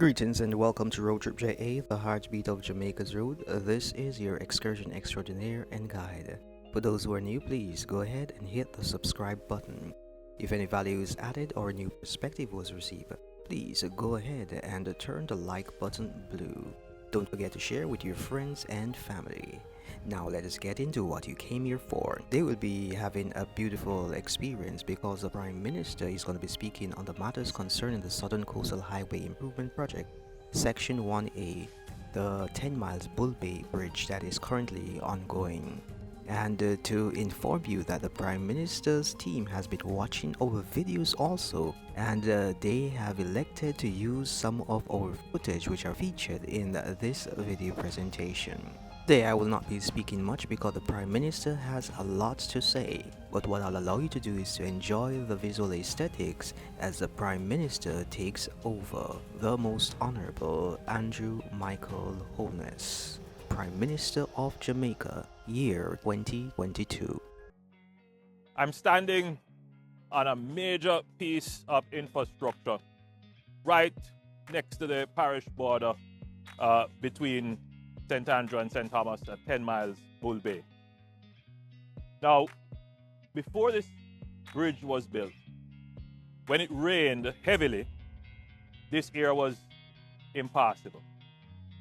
Greetings and welcome to RoadTripja, the heartbeat of Jamaica's road. This is your excursion extraordinaire and guide. For those who are new, please go ahead and hit the subscribe button. If any value is added or a new perspective was received, please go ahead and turn the like button blue. Don't forget to share with your friends and family. Now let us get into what you came here for. They will be having a beautiful experience because the Prime Minister is going to be speaking on the matters concerning the Southern Coastal Highway Improvement Project, Section 1A, the 10 miles Bull Bay Bridge that is currently ongoing. And to inform you that the Prime Minister's team has been watching our videos also, and they have elected to use some of our footage which are featured in this video presentation. Today I will not be speaking much because the Prime Minister has a lot to say, but what I'll allow you to do is to enjoy the visual aesthetics as the Prime Minister takes over. The Most Honorable Andrew Michael Holiness, Prime Minister of Jamaica, year 2022. I'm standing on a major piece of infrastructure right next to the parish border between St. Andrew and St. Thomas at 10 miles Bull Bay. Now, before this bridge was built, when it rained heavily, this area was impassable.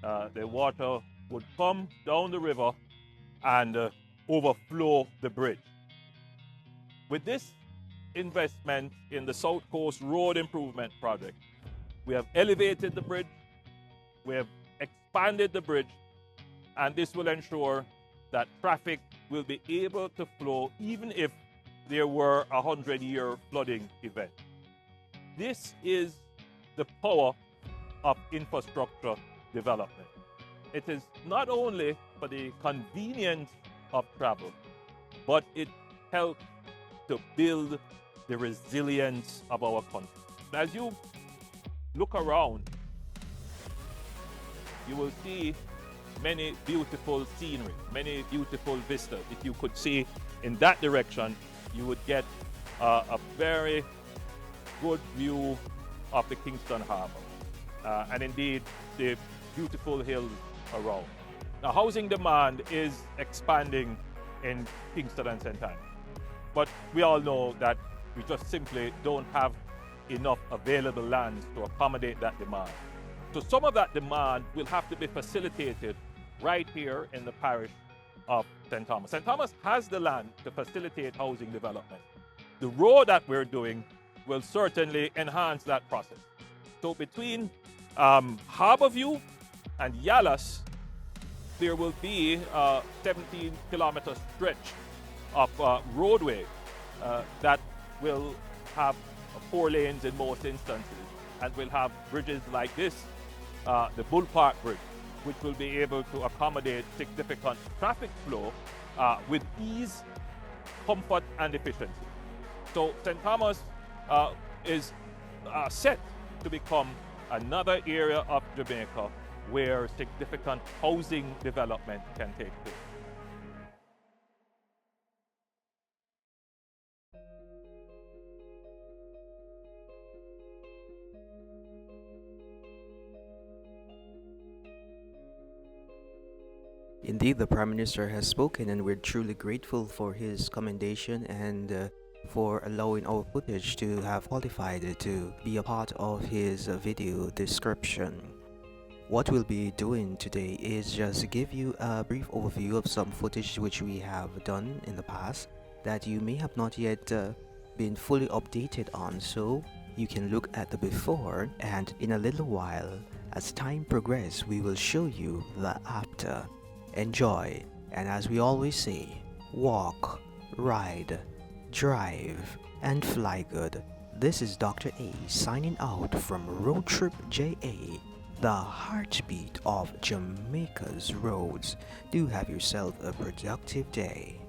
The water would come down the river and overflow the bridge. With this investment in the South Coast Road Improvement Project, we have elevated the bridge, we have expanded the bridge, and this will ensure that traffic will be able to flow even if there were a 100-year flooding event. This is the power of infrastructure development. It is not only for the convenience of travel, but it helps to build the resilience of our country. As you look around, you will see many beautiful scenery, many beautiful vistas. If you could see in that direction, you would get a very good view of the Kingston Harbor, and indeed the beautiful hills around. Now, housing demand is expanding in Kingston and St. Andrew, but we all know that we just simply don't have enough available land to accommodate that demand. So some of that demand will have to be facilitated right here in the parish of St. Thomas. St. Thomas has the land to facilitate housing development. The road that we're doing will certainly enhance that process. So between Harborview and Yalas, there will be a 17-kilometer stretch of roadway that will have 4 lanes in most instances, and will have bridges like this, the Bull Park Bridge, which will be able to accommodate significant traffic flow with ease, comfort, and efficiency. So St. Thomas is set to become another area of Jamaica where significant housing development can take place. Indeed, the Prime Minister has spoken, and we're truly grateful for his commendation and for allowing our footage to have qualified to be a part of his video description. What we'll be doing today is just give you a brief overview of some footage which we have done in the past that you may have not yet been fully updated on, so you can look at the before, and in a little while, as time progresses, we will show you the after. Enjoy, and as we always say, walk, ride, drive, and fly good. This is Dr. A signing out from RoadTripja, the heartbeat of Jamaica's roads. Do have yourself a productive day.